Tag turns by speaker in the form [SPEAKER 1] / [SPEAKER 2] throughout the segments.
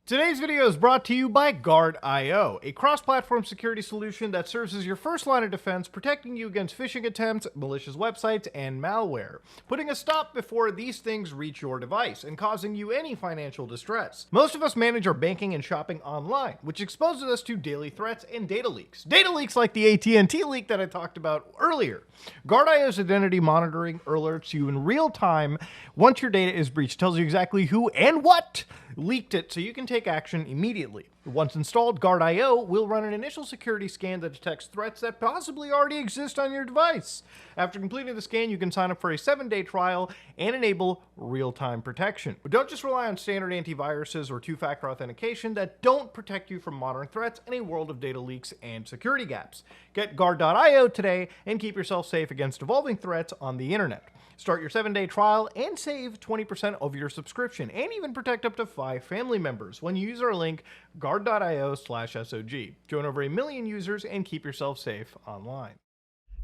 [SPEAKER 1] Today's video is brought to you by govt, a cross-platform security solution that serves as your first line of defense, protecting you against phishing attempts, malicious websites, and malware, putting a stop before these things reach your device and causing you any financial distress. Most of us manage our banking and shopping online, which exposes us to daily threats and data leaks. Data leaks like the AT&T leak that I talked about earlier. govt's identity monitoring alerts you in real time once your data is breached, tells you exactly who and what leaked it so you can take action immediately. Once installed, govt will run an initial security scan that detects threats that possibly already exist on your device. After completing the scan, you can sign up for a 7-day trial and enable real-time protection. But don't just rely on standard antiviruses or two-factor authentication that don't protect you from modern threats in a world of data leaks and security gaps. Get govt.io today and keep yourself safe against evolving threats on the internet. Start your 7-day trial and save 20% of your subscription, and even protect up to 5 family members when you use our link govt.io/SOG. Join over 1 million users and keep yourself safe online.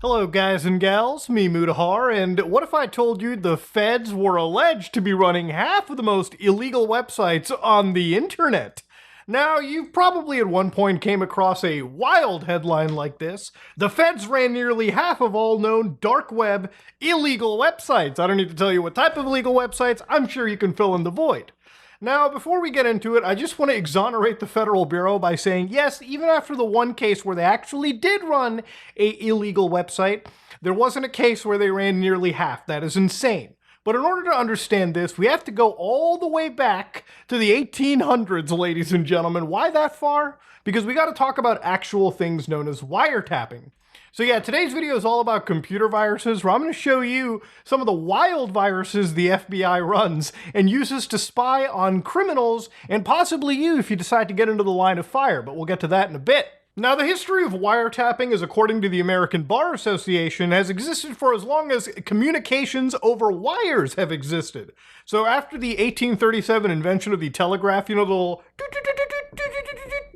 [SPEAKER 1] Hello guys and gals, me Mutahar, and what if I told you the feds were alleged to be running half of the most illegal websites on the internet? Now, you probably at one point came across a wild headline like this. The feds ran nearly half of all known dark web illegal websites. I don't need to tell you what type of illegal websites. I'm sure you can fill in the void. Now, before we get into it, I just want to exonerate the Federal Bureau by saying, yes, even after the one case where they actually did run an illegal website, there wasn't a case where they ran nearly half. That is insane. But in order to understand this, we have to go all the way back to the 1800s, ladies and gentlemen. Why that far? Because we got to talk about actual things known as wiretapping. So yeah, today's video is all about computer viruses, where I'm going to show you some of the wild viruses the FBI runs and uses to spy on criminals, and possibly you if you decide to get into the line of fire, but we'll get to that in a bit. Now, the history of wiretapping, as according to the American Bar Association, has existed for as long as communications over wires have existed. So after the 1837 invention of the telegraph, you know, the little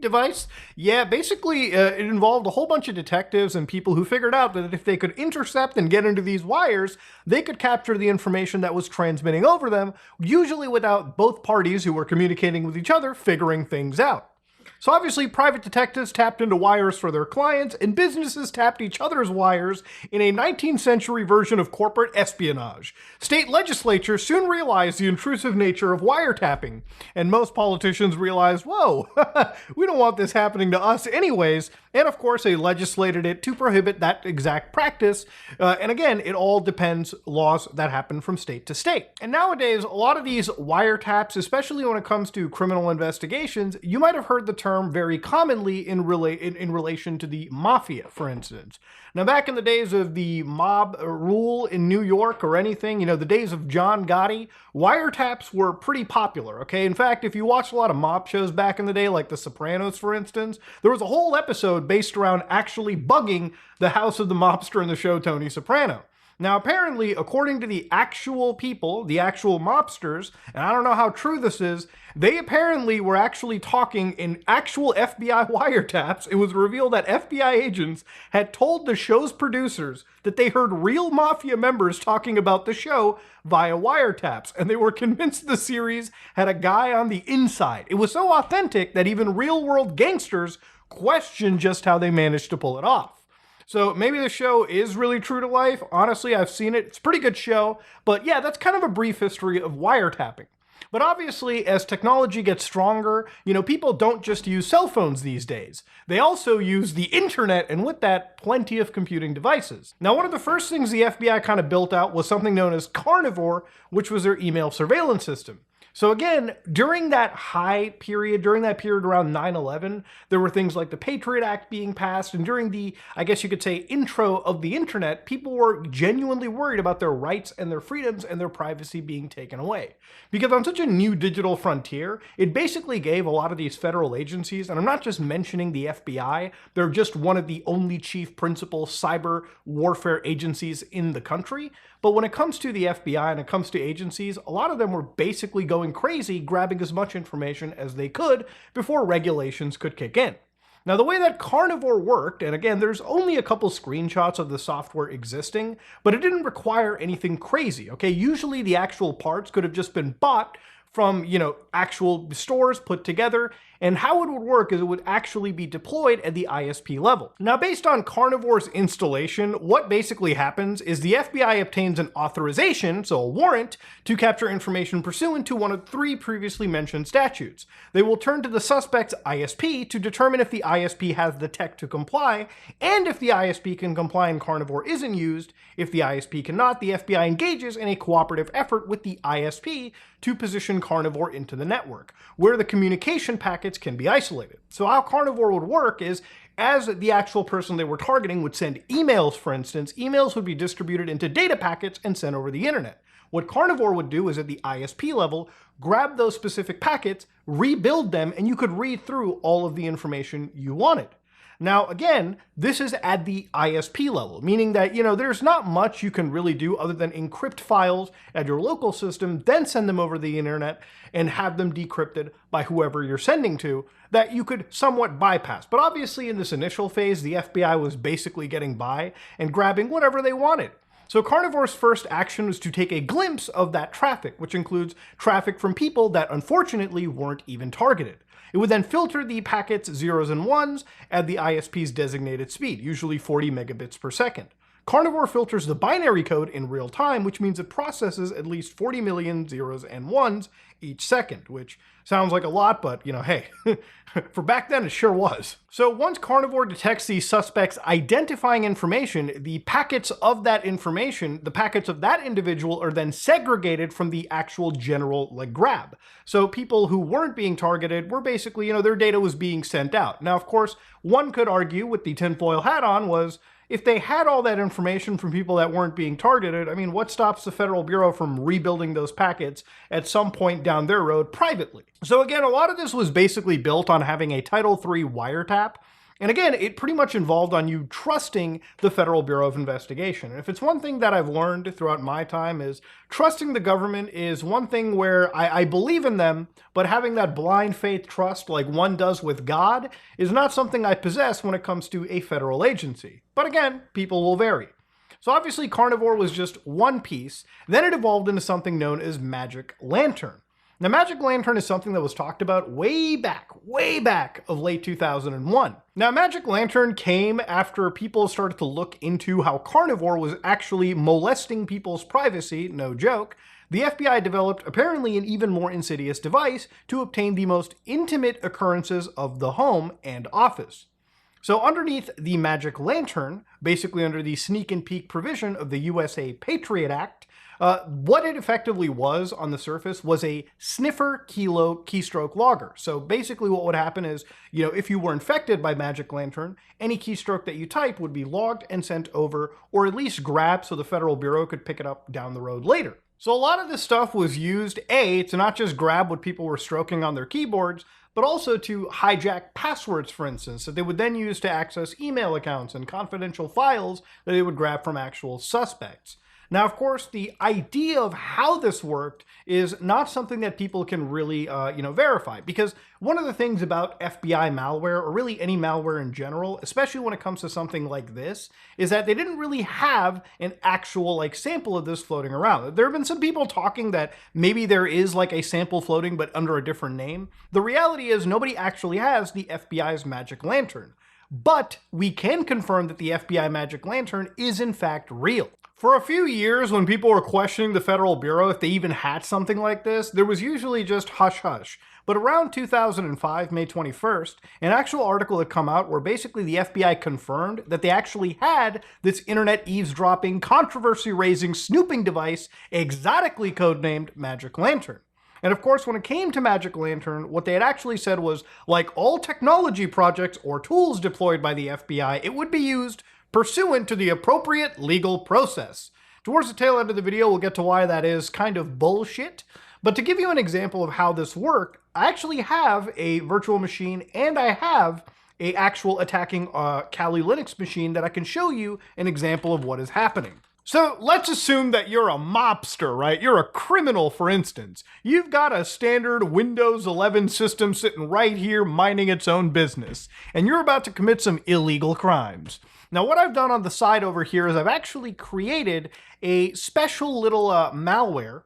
[SPEAKER 1] device, yeah, basically it involved a whole bunch of detectives and people who figured out that if they could intercept and get into these wires, they could capture the information that was transmitting over them, usually without both parties who were communicating with each other figuring things out. So obviously, private detectives tapped into wires for their clients, and businesses tapped each other's wires in a 19th century version of corporate espionage. State legislatures soon realized the intrusive nature of wiretapping, and most politicians realized, whoa, we don't want this happening to us anyways, and of course they legislated it to prohibit that exact practice, and again, it all depends laws that happen from state to state. And nowadays, a lot of these wiretaps, especially when it comes to criminal investigations, you might have heard the term very commonly in relation to the mafia, for instance. Now, back in the days of the mob rule in New York or anything, you know, the days of John Gotti, wiretaps were pretty popular, okay? In fact, if you watched a lot of mob shows back in the day, like The Sopranos, for instance, there was a whole episode based around actually bugging the house of the mobster in the show Tony Soprano. Now, apparently, according to the actual people, the actual mobsters, and I don't know how true this is, they apparently were actually talking in actual FBI wiretaps. It was revealed that FBI agents had told the show's producers that they heard real mafia members talking about the show via wiretaps, and they were convinced the series had a guy on the inside. It was so authentic that even real-world gangsters questioned just how they managed to pull it off. So maybe the show is really true to life. Honestly, I've seen it. It's a pretty good show. But yeah, that's kind of a brief history of wiretapping. But obviously, as technology gets stronger, you know, people don't just use cell phones these days. They also use the internet, and with that, plenty of computing devices. Now, one of the first things the FBI kind of built out was something known as Carnivore, which was their email surveillance system. So again, during that period around 9/11, there were things like the Patriot Act being passed, and during the, I guess you could say, intro of the internet, people were genuinely worried about their rights and their freedoms and their privacy being taken away. Because on such a new digital frontier, it basically gave a lot of these federal agencies, and I'm not just mentioning the FBI, they're just one of the only chief principal cyber warfare agencies in the country. But when it comes to the FBI and it comes to agencies, a lot of them were basically going crazy, grabbing as much information as they could before regulations could kick in. Now, the way that Carnivore worked, and again, there's only a couple screenshots of the software existing, but it didn't require anything crazy, okay? Usually the actual parts could have just been bought from, actual stores put together. And how it would work is it would actually be deployed at the ISP level. Now, based on Carnivore's installation, what basically happens is the FBI obtains an authorization, so a warrant, to capture information pursuant to one of 3 previously mentioned statutes. They will turn to the suspect's ISP to determine if the ISP has the tech to comply, and if the ISP can comply and Carnivore isn't used. If the ISP cannot, the FBI engages in a cooperative effort with the ISP to position Carnivore into the network, where the communication packets can be isolated. So how Carnivore would work is, as the actual person they were targeting would send emails, for instance, emails would be distributed into data packets and sent over the internet. What Carnivore would do is at the ISP level, grab those specific packets, rebuild them, and you could read through all of the information you wanted. Now, again, this is at the ISP level, meaning that, there's not much you can really do other than encrypt files at your local system, then send them over the internet and have them decrypted by whoever you're sending to, that you could somewhat bypass. But obviously in this initial phase, the FBI was basically getting by and grabbing whatever they wanted. So Carnivore's first action was to take a glimpse of that traffic, which includes traffic from people that unfortunately weren't even targeted. It would then filter the packets 0s and 1s at the ISP's designated speed, usually 40 megabits per second. Carnivore filters the binary code in real time, which means it processes at least 40 million 0s and 1s each second, which sounds like a lot, but, hey, for back then it sure was. So once Carnivore detects the suspect's identifying information, the packets of that information, the packets of that individual are then segregated from the actual general grab. So people who weren't being targeted were basically, their data was being sent out. Now, of course, one could argue with the tinfoil hat on was, if they had all that information from people that weren't being targeted, I mean, what stops the Federal Bureau from rebuilding those packets at some point down their road privately? So again, a lot of this was basically built on having a Title III wiretap. And again, it pretty much involved on you trusting the Federal Bureau of Investigation. And if it's one thing that I've learned throughout my time is trusting the government is one thing where I believe in them, but having that blind faith trust like one does with God is not something I possess when it comes to a federal agency. But again, people will vary. So obviously Carnivore was just one piece, then it evolved into something known as Magic Lantern. Now, Magic Lantern is something that was talked about way back of late 2001. Now, Magic Lantern came after people started to look into how Carnivore was actually molesting people's privacy, no joke. The FBI developed apparently an even more insidious device to obtain the most intimate occurrences of the home and office. So underneath the Magic Lantern, basically under the sneak and peek provision of the USA Patriot Act, what it effectively was on the surface was a sniffer keystroke logger. So basically what would happen is, if you were infected by Magic Lantern, any keystroke that you type would be logged and sent over, or at least grabbed so the Federal Bureau could pick it up down the road later. So a lot of this stuff was used, A, to not just grab what people were stroking on their keyboards, but also to hijack passwords, for instance, that they would then use to access email accounts and confidential files that they would grab from actual suspects. Now, of course, the idea of how this worked is not something that people can really, verify, because one of the things about FBI malware, or really any malware in general, especially when it comes to something like this, is that they didn't really have an actual sample of this floating around. There have been some people talking that maybe there is a sample floating, but under a different name. The reality is nobody actually has the FBI's Magic Lantern. But we can confirm that the FBI Magic Lantern is in fact real. For a few years, when people were questioning the Federal Bureau if they even had something like this, there was usually just hush-hush. But around 2005, May 21st, an actual article had come out where basically the FBI confirmed that they actually had this internet eavesdropping, controversy-raising snooping device exotically codenamed Magic Lantern. And of course, when it came to Magic Lantern, what they had actually said was, like all technology projects or tools deployed by the FBI, it would be used pursuant to the appropriate legal process. Towards the tail end of the video, we'll get to why that is kind of bullshit. But to give you an example of how this worked, I actually have a virtual machine and I have an actual attacking Kali Linux machine that I can show you an example of what is happening. So let's assume that you're a mobster, right? You're a criminal, for instance. You've got a standard Windows 11 system sitting right here minding its own business, and you're about to commit some illegal crimes. Now, what I've done on the side over here is I've actually created a special little malware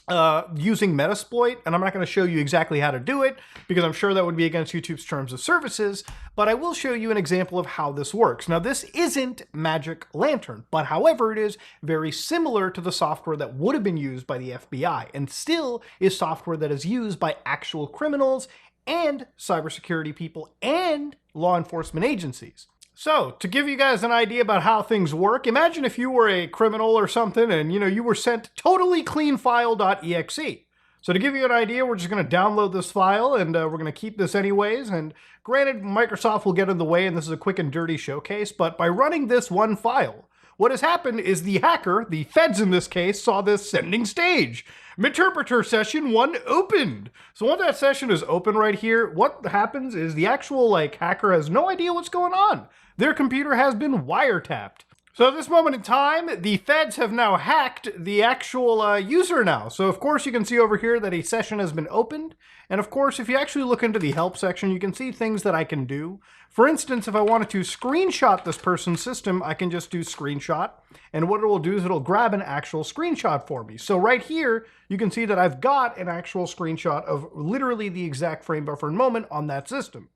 [SPEAKER 1] using Metasploit, and I'm not going to show you exactly how to do it because I'm sure that would be against YouTube's terms of services, but I will show you an example of how this works. Now, this isn't Magic Lantern, but however, it is very similar to the software that would have been used by the FBI and still is software that is used by actual criminals and cybersecurity people and law enforcement agencies. So, to give you guys an idea about how things work, imagine if you were a criminal or something and, you were sent totallycleanfile.exe. So to give you an idea, we're just going to download this file and we're going to keep this anyways. And granted, Microsoft will get in the way and this is a quick and dirty showcase, but by running this one file, what has happened is the hacker, the feds in this case, saw this sending stage. Meterpreter session 1 opened. So once that session is open right here, what happens is the actual hacker has no idea what's going on. Their computer has been wiretapped. So at this moment in time, the feds have now hacked the actual user now. So of course you can see over here that a session has been opened. And of course, if you actually look into the help section, you can see things that I can do. For instance, if I wanted to screenshot this person's system, I can just do screenshot. And what it will do is it'll grab an actual screenshot for me. So right here, you can see that I've got an actual screenshot of literally the exact frame buffer moment on that system.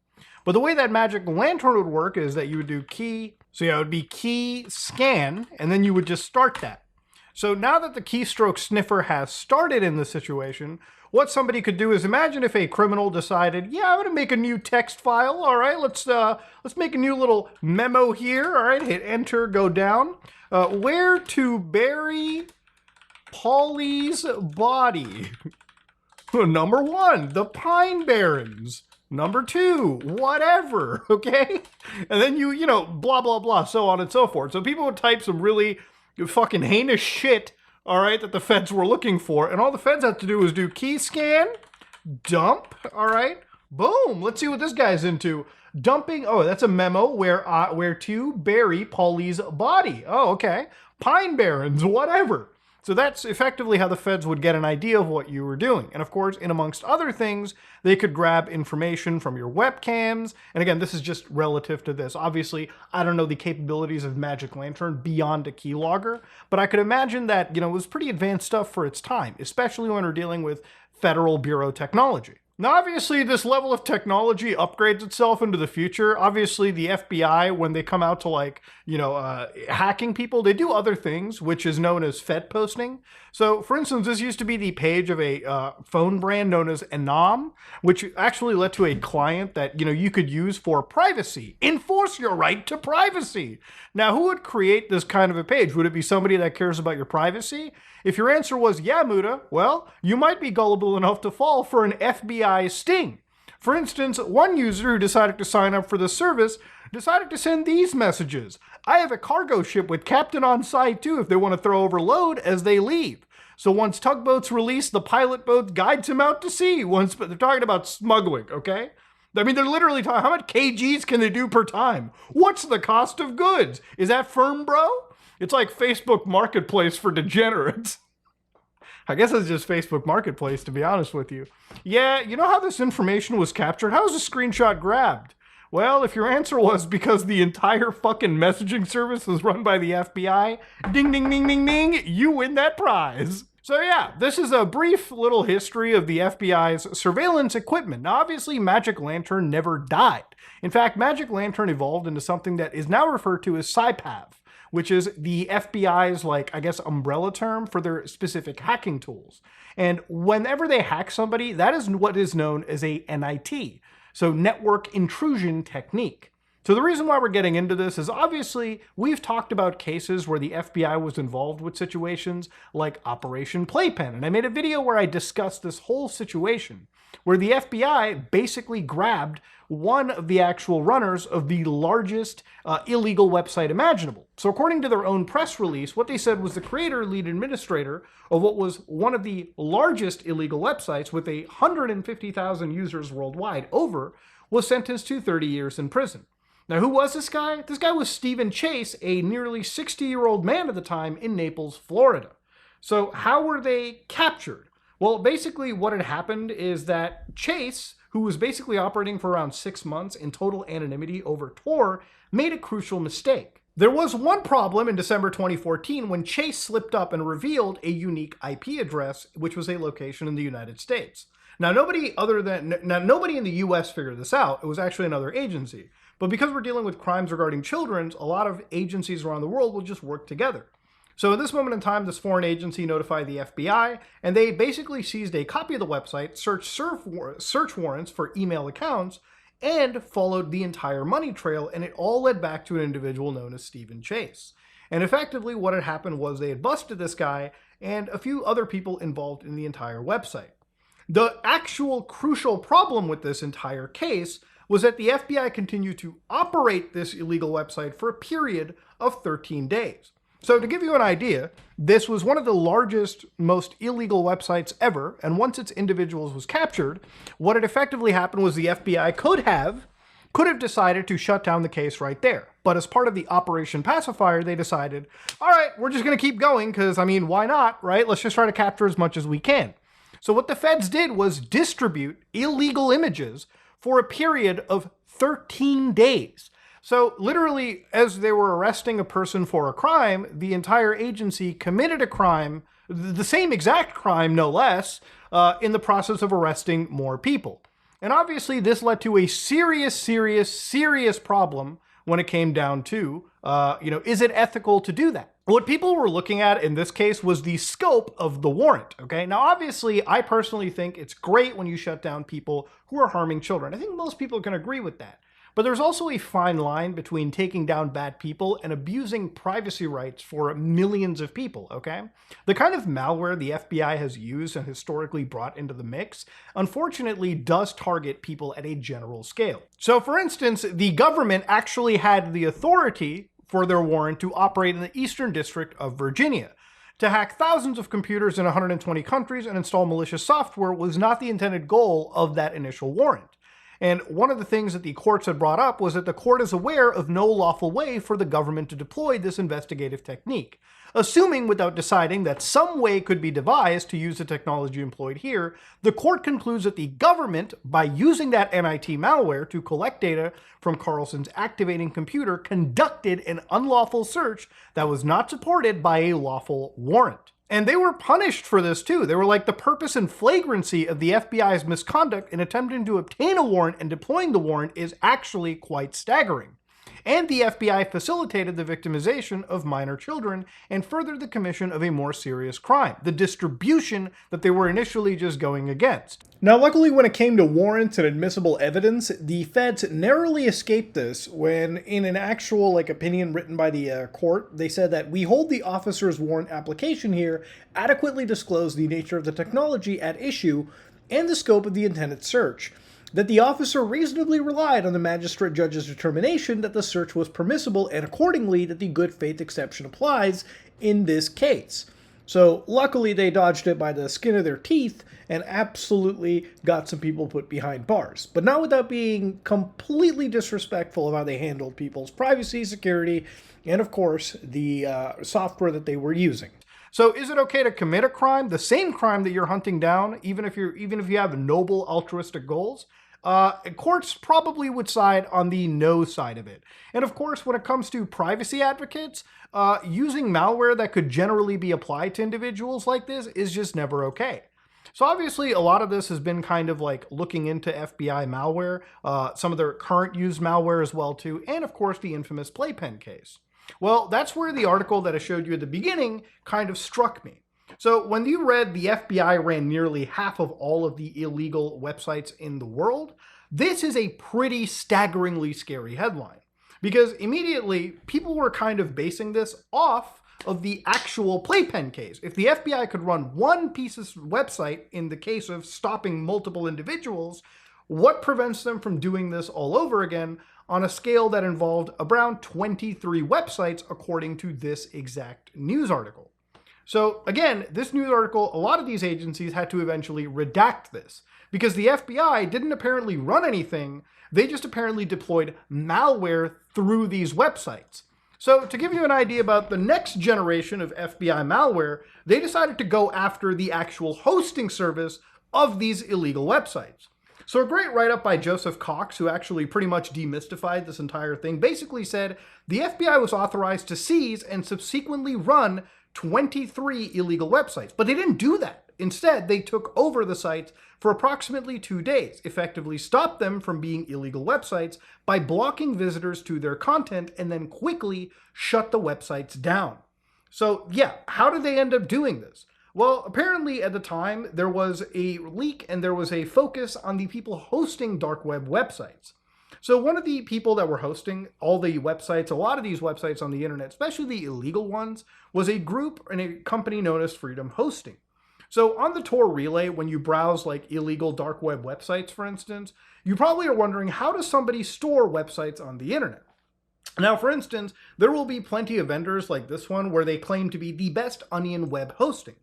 [SPEAKER 1] But the way that Magic Lantern would work is that you would do key, so yeah, it would be key scan, and then you would just start that. So now that the keystroke sniffer has started in this situation, what somebody could do is imagine if a criminal decided, yeah, I'm gonna make a new text file, all right, let's make a new little memo here, all right, hit enter, go down. Where to bury Polly's body? Number 1, the Pine Barrens. Number 2, whatever, okay? And then you blah, blah, blah, so on and so forth. So people would type some really fucking heinous shit, all right, that the feds were looking for. And all the feds have to do is do key scan, dump, all right? Boom, let's see what this guy's into. Dumping, oh, that's a memo where to bury Polly's body. Oh, okay. Pine Barrens, whatever. So that's effectively how the feds would get an idea of what you were doing. And of course, in amongst other things, they could grab information from your webcams. And again, this is just relative to this. Obviously, I don't know the capabilities of Magic Lantern beyond a keylogger, but I could imagine that, it was pretty advanced stuff for its time, especially when we're dealing with Federal Bureau technology. Now, obviously, this level of technology upgrades itself into the future. Obviously, the FBI, when they come out to hacking people, they do other things, which is known as Fed posting. So, for instance, this used to be the page of a phone brand known as Enam, which actually led to a client that, you could use for privacy. Enforce your right to privacy. Now, who would create this kind of a page? Would it be somebody that cares about your privacy? If your answer was, yeah, Muda, well, you might be gullible enough to fall for an FBI sting. For instance, one user who decided to sign up for the service decided to send these messages. I have a cargo ship with captain on site too if they want to throw over load as they leave. So once tugboats release, the pilot boat guides him out to sea. They're talking about smuggling, okay? I mean, they're literally talking, how much kgs can they do per time? What's the cost of goods? Is that firm, bro? It's like Facebook Marketplace for degenerates. I guess it's just Facebook Marketplace, to be honest with you. Yeah, you know how this information was captured? How was the screenshot grabbed? Well, if your answer was because the entire fucking messaging service is run by the FBI, ding, ding, ding, ding, ding, you win that prize. So yeah, this is a brief little history of the FBI's surveillance equipment. Now, obviously, Magic Lantern never died. In fact, Magic Lantern evolved into something that is now referred to as SciPav, which is the FBI's, umbrella term for their specific hacking tools. And whenever they hack somebody, that is what is known as a NIT, so Network Intrusion Technique. So the reason why we're getting into this is obviously we've talked about cases where the FBI was involved with situations like Operation Playpen. And I made a video where I discussed this whole situation where the FBI basically grabbed one of the actual runners of the largest illegal website imaginable. So according to their own press release, what they said was the creator, lead administrator of what was one of the largest illegal websites with 150,000 users worldwide was sentenced to 30 years in prison. Now, who was this guy? This guy was Stephen Chase, a nearly 60-year-old man at the time in Naples, Florida. So how were they captured? Well, basically what had happened is that Chase, who was basically operating for around 6 months in total anonymity over Tor, made a crucial mistake. There was one problem in December 2014 when Chase slipped up and revealed a unique IP address, which was a location in the United States. Now, nobody in the US figured this out. It was actually another agency. But because we're dealing with crimes regarding children, a lot of agencies around the world will just work together. So at this moment in time, this foreign agency notified the FBI, and they basically seized a copy of the website, searched search warrants for email accounts, and followed the entire money trail, and it all led back to an individual known as Stephen Chase. And effectively what had happened was they had busted this guy and a few other people involved in the entire website. The actual crucial problem with this entire case was that the FBI continued to operate this illegal website for a period of 13 days. So to give you an idea, this was one of the largest, most illegal websites ever, and once its individuals was captured, what had effectively happened was the FBI could have decided to shut down the case right there. But as part of the Operation Pacifier, they decided, all right, we're just going to keep going because, I mean, why not, right? Let's just try to capture as much as we can. So what the feds did was distribute illegal images for a period of 13 days. So literally, as they were arresting a person for a crime, the entire agency committed a crime, the same exact crime, no less, in the process of arresting more people. And obviously, this led to a serious problem when it came down to, is it ethical to do that? What people were looking at in this case was the scope of the warrant, okay? Now, obviously, I personally think it's great when you shut down people who are harming children. I think most people can agree with that. But there's also a fine line between taking down bad people and abusing privacy rights for millions of people, okay? The kind of malware the FBI has used and historically brought into the mix, unfortunately, does target people at a general scale. So, for instance, the government actually had the authority for their warrant to operate in the Eastern District of Virginia. To hack thousands of computers in 120 countries and install malicious software was not the intended goal of that initial warrant. And one of the things that the courts had brought up was that the court is aware of no lawful way for the government to deploy this investigative technique. Assuming without deciding that some way could be devised to use the technology employed here, the court concludes that the government, by using that NIT malware to collect data from Carlson's activating computer, conducted an unlawful search that was not supported by a lawful warrant. And they were punished for this too. They were like, the purpose and flagrancy of the FBI's misconduct in attempting to obtain a warrant and deploying the warrant is actually quite staggering. And the FBI facilitated the victimization of minor children and furthered the commission of a more serious crime, the distribution that they were initially just going against. Now, luckily, when it came to warrants and admissible evidence, the feds narrowly escaped this when, in an actual opinion written by the court, they said that we hold the officer's warrant application here adequately disclose the nature of the technology at issue and the scope of the intended search, that the officer reasonably relied on the magistrate judge's determination that the search was permissible, and accordingly that the good faith exception applies in this case. So luckily they dodged it by the skin of their teeth and absolutely got some people put behind bars, but not without being completely disrespectful of how they handled people's privacy, security, and of course the software that they were using. So is it okay to commit a crime, the same crime that you're hunting down, even if you have noble altruistic goals? Courts probably would side on the no side of it. And of course, when it comes to privacy advocates, using malware that could generally be applied to individuals like this is just never okay. So obviously, a lot of this has been kind of like looking into FBI malware, some of their current used malware as well too, and of course the infamous Playpen case. Well, that's where the article that I showed you at the beginning kind of struck me. So when you read the FBI ran nearly half of all of the illegal websites in the world, this is a pretty staggeringly scary headline. Because immediately, people were kind of basing this off of the actual Playpen case. If the FBI could run one piece of website in the case of stopping multiple individuals, what prevents them from doing this all over again on a scale that involved around 23 websites, according to this exact news article? So again, this news article, a lot of these agencies had to eventually redact this because the FBI didn't apparently run anything. They just apparently deployed malware through these websites. So to give you an idea about the next generation of FBI malware, they decided to go after the actual hosting service of these illegal websites. So a great write-up by Joseph Cox, who actually pretty much demystified this entire thing, basically said the FBI was authorized to seize and subsequently run 23 illegal websites, but they didn't do that. Instead, they took over the sites for approximately 2 days, effectively stopped them from being illegal websites by blocking visitors to their content, and then quickly shut the websites down. So yeah, how did they end up doing this? Well, apparently at the time, there was a leak and there was a focus on the people hosting dark web websites. So one of the people that were hosting all the websites, a lot of these websites on the internet, especially the illegal ones, was a group and a company known as Freedom Hosting. So on the Tor relay, when you browse like illegal dark web websites, for instance, you probably are wondering, how does somebody store websites on the internet? Now, for instance, there will be plenty of vendors like this one where they claim to be the best onion web hosting.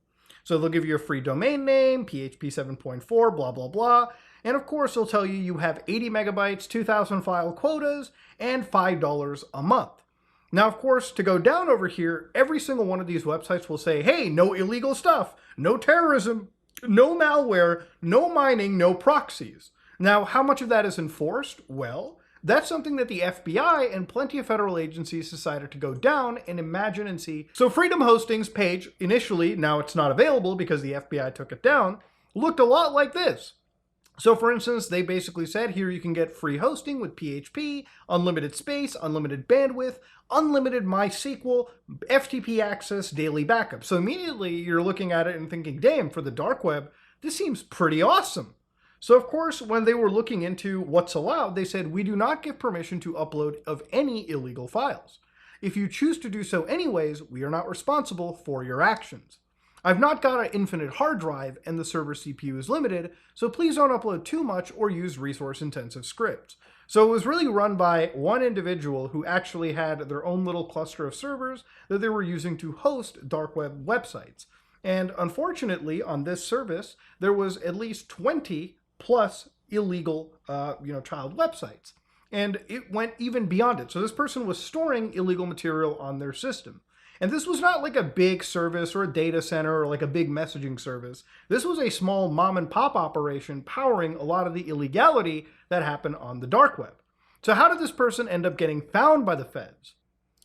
[SPEAKER 1] So they'll give you a free domain name, PHP 7.4, blah, blah, blah. And of course, they'll tell you you have 80 megabytes, 2,000 file quotas, and $5 a month. Now, of course, to go down over here, every single one of these websites will say, hey, no illegal stuff, no terrorism, no malware, no mining, no proxies. Now, how much of that is enforced? Well, that's something that the FBI and plenty of federal agencies decided to go down and imagine and see. So Freedom Hosting's page initially, now it's not available because the FBI took it down, looked a lot like this. So for instance, they basically said, here you can get free hosting with PHP, unlimited space, unlimited bandwidth, unlimited MySQL, FTP access, daily backup. So immediately you're looking at it and thinking, damn, for the dark web, this seems pretty awesome. So of course, when they were looking into what's allowed, they said, we do not give permission to upload of any illegal files. If you choose to do so anyways, we are not responsible for your actions. I've not got an infinite hard drive and the server CPU is limited, so please don't upload too much or use resource-intensive scripts. So it was really run by one individual who actually had their own little cluster of servers that they were using to host dark web websites. And unfortunately, on this service, there was at least 20 plus illegal, child websites. And it went even beyond it. So this person was storing illegal material on their system. And this was not like a big service or a data center or like a big messaging service. This was a small mom and pop operation powering a lot of the illegality that happened on the dark web. So how did this person end up getting found by the feds?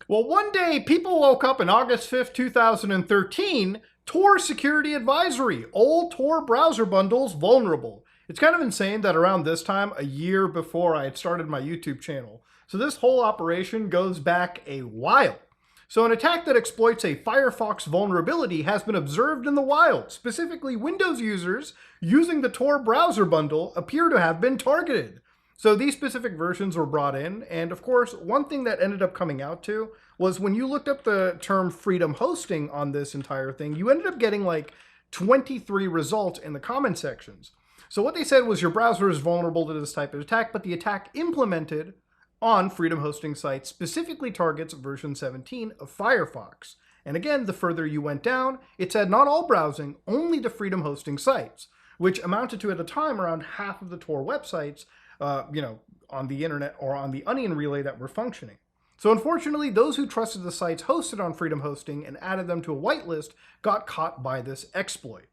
[SPEAKER 1] Well, one day people woke up on August 5th, 2013, Tor security advisory, all Tor browser bundles vulnerable. It's kind of insane that around this time, a year before I had started my YouTube channel. So this whole operation goes back a while. So an attack that exploits a Firefox vulnerability has been observed in the wild. Specifically, Windows users using the Tor browser bundle appear to have been targeted. So these specific versions were brought in, and of course, one thing that ended up coming out to was when you looked up the term Freedom Hosting on this entire thing, you ended up getting like 23 results in the comment sections. So what they said was your browser is vulnerable to this type of attack, but the attack implemented on Freedom Hosting sites specifically targets version 17 of Firefox. And again, the further you went down, it said not all browsing, only the Freedom Hosting sites, which amounted to at the time around half of the Tor websites, on the internet or on the Onion relay that were functioning. So unfortunately, those who trusted the sites hosted on Freedom Hosting and added them to a whitelist got caught by this exploit.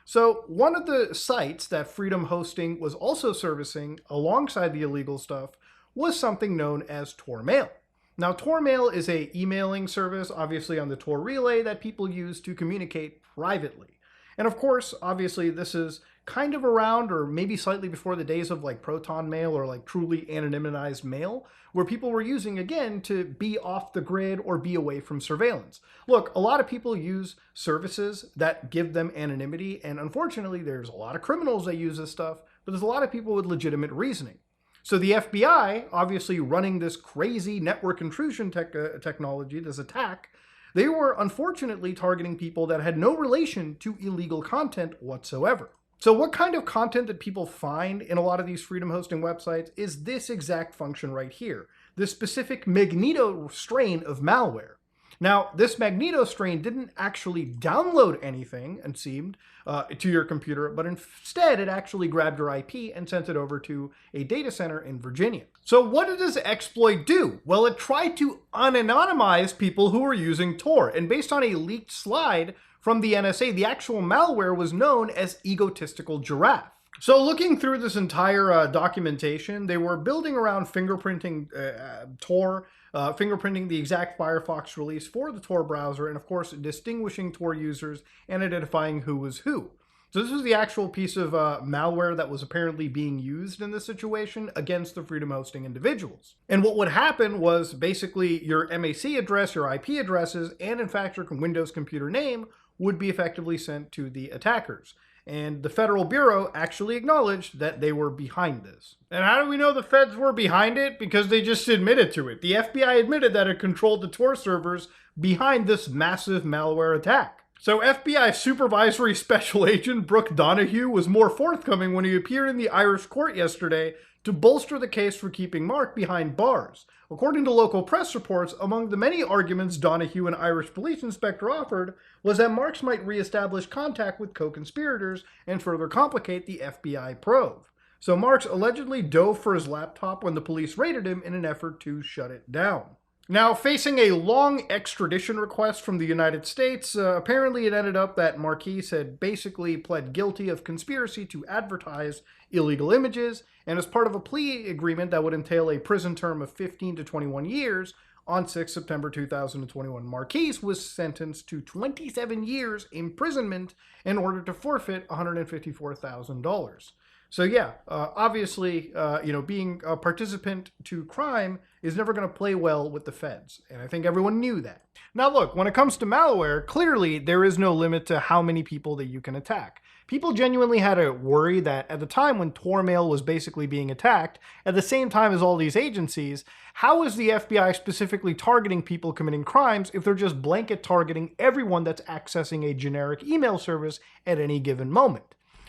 [SPEAKER 1] So one of the sites that Freedom Hosting was also servicing alongside the illegal stuff was something known as Tor Mail. Now, Tor Mail is an emailing service, obviously on the Tor relay, that people use to communicate privately. And of course, obviously, this is kind of around or maybe slightly before the days of like Proton Mail or like truly anonymized mail, where people were using, again, to be off the grid or be away from surveillance. Look, a lot of people use services that give them anonymity, and unfortunately, there's a lot of criminals that use this stuff, but there's a lot of people with legitimate reasoning. So the FBI, obviously running this crazy network intrusion technology, this attack, they were unfortunately targeting people that had no relation to illegal content whatsoever. So what kind of content that people find in a lot of these Freedom Hosting websites is this exact function right here, this specific Magneto strain of malware. Now, this Magneto strain didn't actually download anything, it seemed, to your computer, but instead it actually grabbed your IP and sent it over to a data center in Virginia. So what did this exploit do? Well, it tried to unanonymize people who were using Tor, and based on a leaked slide from the NSA, the actual malware was known as Egotistical Giraffe. So looking through this entire documentation, they were building around fingerprinting Tor, fingerprinting the exact Firefox release for the Tor browser, and of course distinguishing Tor users and identifying who was who. So this was the actual piece of malware that was apparently being used in this situation against the freedom hosting individuals. And what would happen was basically your MAC address, your IP addresses, and in fact your Windows computer name would be effectively sent to the attackers. And the Federal Bureau actually acknowledged that they were behind this. And how do we know the feds were behind it? Because they just admitted to it. The FBI admitted that it controlled the Tor servers behind this massive malware attack. So FBI Supervisory Special Agent Brooke Donahue was more forthcoming when he appeared in the Irish court yesterday to bolster the case for keeping Mark behind bars. According to local press reports, among the many arguments Donahue, an Irish police inspector, offered was that Marks might reestablish contact with co-conspirators and further complicate the FBI probe. So Marks allegedly dove for his laptop when the police raided him in an effort to shut it down. Now, facing a long extradition request from the United States, apparently it ended up that Marquise had basically pled guilty of conspiracy to advertise illegal images, and as part of a plea agreement that would entail a prison term of 15 to 21 years, on 6 September 2021, Marquise was sentenced to 27 years imprisonment in order to forfeit $154,000. So yeah, obviously, being a participant to crime is never going to play well with the feds. And I think everyone knew that. Now look, when it comes to malware, clearly there is no limit to how many people that you can attack. People genuinely had a worry that at the time when Tormail was basically being attacked, at the same time as all these agencies, how is the FBI specifically targeting people committing crimes if they're just blanket targeting everyone that's accessing a generic email service at any given moment?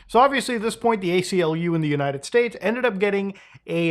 [SPEAKER 1] So obviously at this point, the ACLU in the United States ended up getting a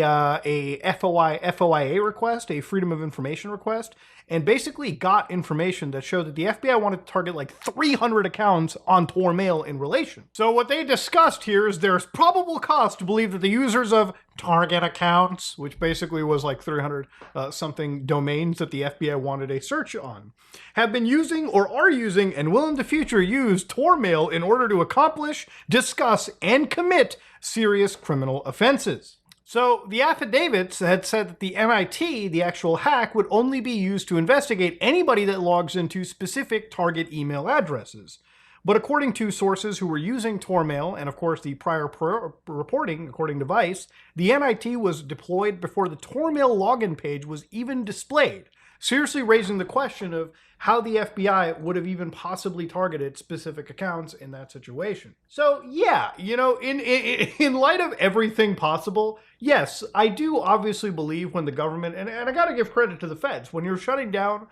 [SPEAKER 1] FOIA request, a Freedom of Information request, and basically got information that showed that the FBI wanted to target like 300 accounts on Tormail in relation. So what they discussed here is there's probable cause to believe that the users of target accounts, which basically was like 300 something domains that the FBI wanted a search on, have been using or are using and will in the future use Tormail in order to accomplish, discuss, and commit serious criminal offenses. So the affidavits had said that the MIT, the actual hack, would only be used to investigate anybody that logs into specific target email addresses. But according to sources who were using Tormail, and of course the prior reporting, according to Vice, the MIT was deployed before the Tormail login page was even displayed, seriously raising the question of how the FBI would have even possibly targeted specific accounts in that situation. So yeah, in light of everything possible, yes, I do obviously believe when the government, and I gotta give credit to the feds, when you're shutting down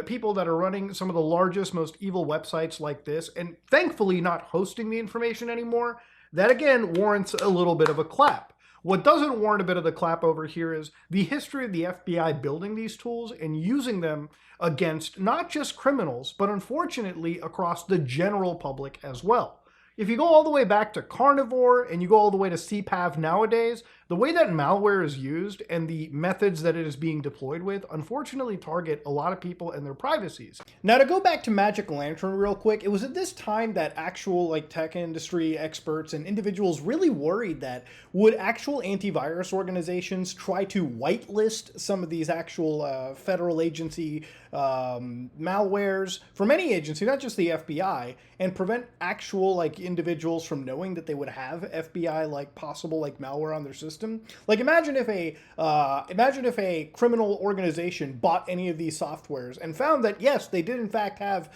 [SPEAKER 1] people that are running some of the largest, most evil websites like this, and thankfully not hosting the information anymore, that again warrants a little bit of a clap. What doesn't warrant a bit of the clap over here is the history of the FBI building these tools and using them against not just criminals, but unfortunately across the general public as well. If you go all the way back to Carnivore and you go all the way to CPAV nowadays, the way that malware is used and the methods that it is being deployed with unfortunately target a lot of people and their privacies. Now to go back to Magic Lantern real quick, it was at this time that actual tech industry experts and individuals really worried that would actual antivirus organizations try to whitelist some of these actual federal agency malwares from any agency, not just the FBI, and prevent actual individuals from knowing that they would have FBI possible malware on their system. Imagine if a criminal organization bought any of these softwares and found that yes, they did in fact have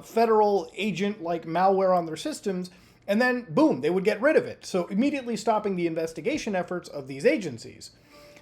[SPEAKER 1] federal agent malware on their systems, and then boom, they would get rid of it. So immediately stopping the investigation efforts of these agencies.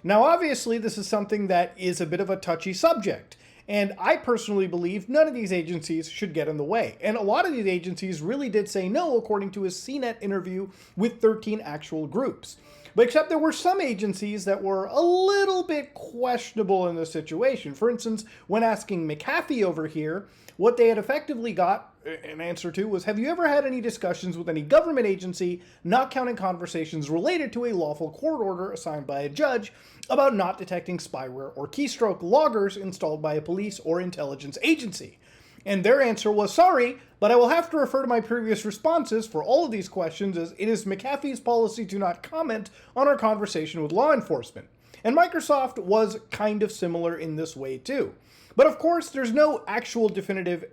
[SPEAKER 1] Now obviously this is something that is a bit of a touchy subject. And I personally believe none of these agencies should get in the way. And a lot of these agencies really did say no, according to a CNET interview with 13 actual groups. But except there were some agencies that were a little bit questionable in this situation. For instance, when asking McAfee over here, what they had effectively got an answer to was, have you ever had any discussions with any government agency, not counting conversations related to a lawful court order assigned by a judge, about not detecting spyware or keystroke loggers installed by a police or intelligence agency? And their answer was, sorry, but I will have to refer to my previous responses for all of these questions, as it is McAfee's policy to not comment on our conversation with law enforcement. And Microsoft was kind of similar in this way too. But of course, there's no actual definitive,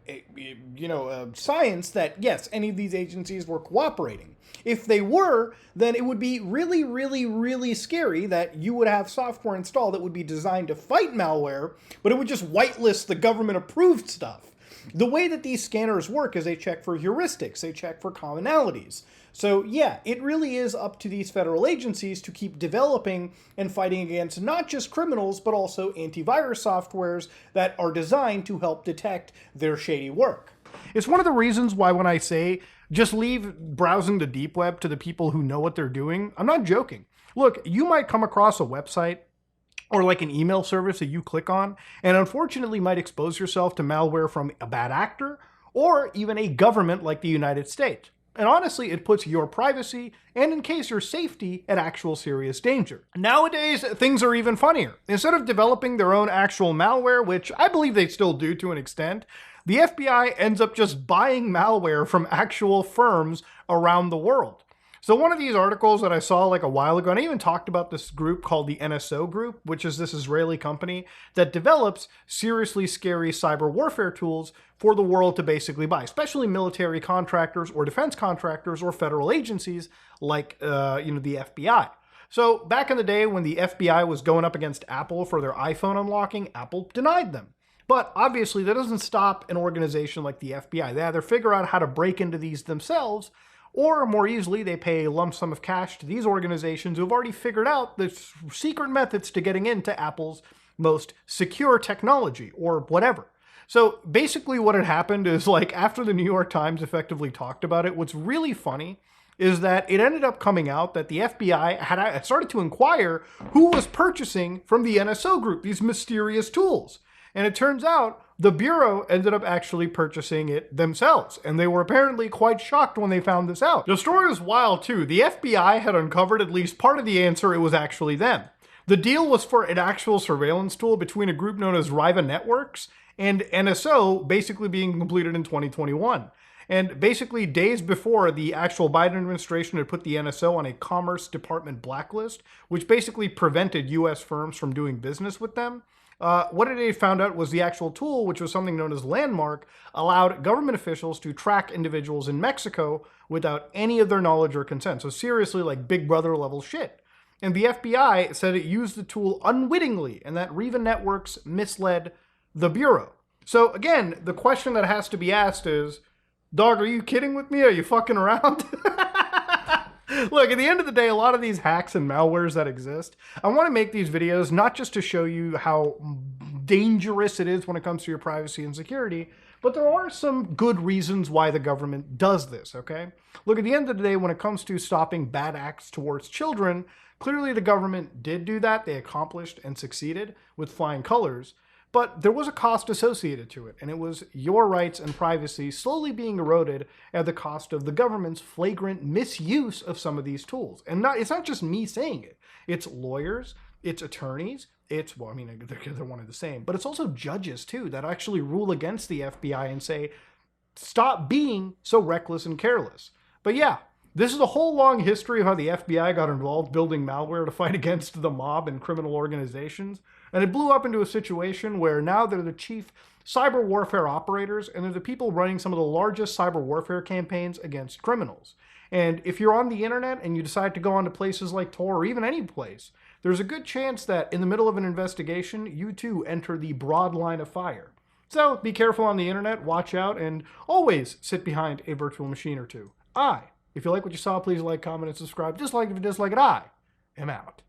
[SPEAKER 1] science that, yes, any of these agencies were cooperating. If they were, then it would be really, really, really scary that you would have software installed that would be designed to fight malware, but it would just whitelist the government-approved stuff. The way that these scanners work is they check for heuristics, they check for commonalities. So yeah, it really is up to these federal agencies to keep developing and fighting against not just criminals, but also antivirus softwares that are designed to help detect their shady work. It's one of the reasons why when I say just leave browsing the deep web to the people who know what they're doing, I'm not joking. Look, you might come across a website or like an email service that you click on, and unfortunately might expose yourself to malware from a bad actor or even a government like the United States. And honestly, it puts your privacy and, in case, your safety at actual serious danger. Nowadays, things are even funnier. Instead of developing their own actual malware, which I believe they still do to an extent, the FBI ends up just buying malware from actual firms around the world. So one of these articles that I saw like a while ago, and I even talked about this group called the NSO Group, which is this Israeli company that develops seriously scary cyber warfare tools for the world to basically buy, especially military contractors or defense contractors or federal agencies like the FBI. So back in the day when the FBI was going up against Apple for their iPhone unlocking, Apple denied them. But obviously that doesn't stop an organization like the FBI. They either figure out how to break into these themselves, or more easily, they pay a lump sum of cash to these organizations who have already figured out the secret methods to getting into Apple's most secure technology, or whatever. So basically what had happened is, like, after the New York Times effectively talked about it, what's really funny is that it ended up coming out that the FBI had started to inquire who was purchasing from the NSO Group these mysterious tools. And it turns out the Bureau ended up actually purchasing it themselves, and they were apparently quite shocked when they found this out. The story was wild too. The FBI had uncovered at least part of the answer. It was actually them. The deal was for an actual surveillance tool between a group known as Riva Networks and NSO, basically being completed in 2021. And basically days before, the actual Biden administration had put the NSO on a Commerce Department blacklist, which basically prevented US firms from doing business with them. What they found out was the actual tool, which was something known as Landmark, allowed government officials to track individuals in Mexico without any of their knowledge or consent. So seriously, like Big Brother level shit. And the FBI said it used the tool unwittingly, and that Riva Networks misled the Bureau. So again, the question that has to be asked is, dog, are you kidding with me? Are you fucking around? Look, at the end of the day, a lot of these hacks and malwares that exist, I want to make these videos not just to show you how dangerous it is when it comes to your privacy and security, but there are some good reasons why the government does this, okay? Look, at the end of the day, when it comes to stopping bad acts towards children, clearly the government did do that. They accomplished and succeeded with flying colors. But there was a cost associated to it, and it was your rights and privacy slowly being eroded at the cost of the government's flagrant misuse of some of these tools. And it's not just me saying it. It's lawyers, it's attorneys, they're one and the same, but it's also judges too that actually rule against the FBI and say, stop being so reckless and careless. But yeah, this is a whole long history of how the FBI got involved building malware to fight against the mob and criminal organizations. And it blew up into a situation where now they're the chief cyber warfare operators, and they're the people running some of the largest cyber warfare campaigns against criminals. And if you're on the internet and you decide to go onto places like Tor or even any place, there's a good chance that in the middle of an investigation, you too enter the broad line of fire. So be careful on the internet, watch out, and always sit behind a virtual machine or two. If you like what you saw, please like, comment, and subscribe. Dislike if you dislike it. I am out.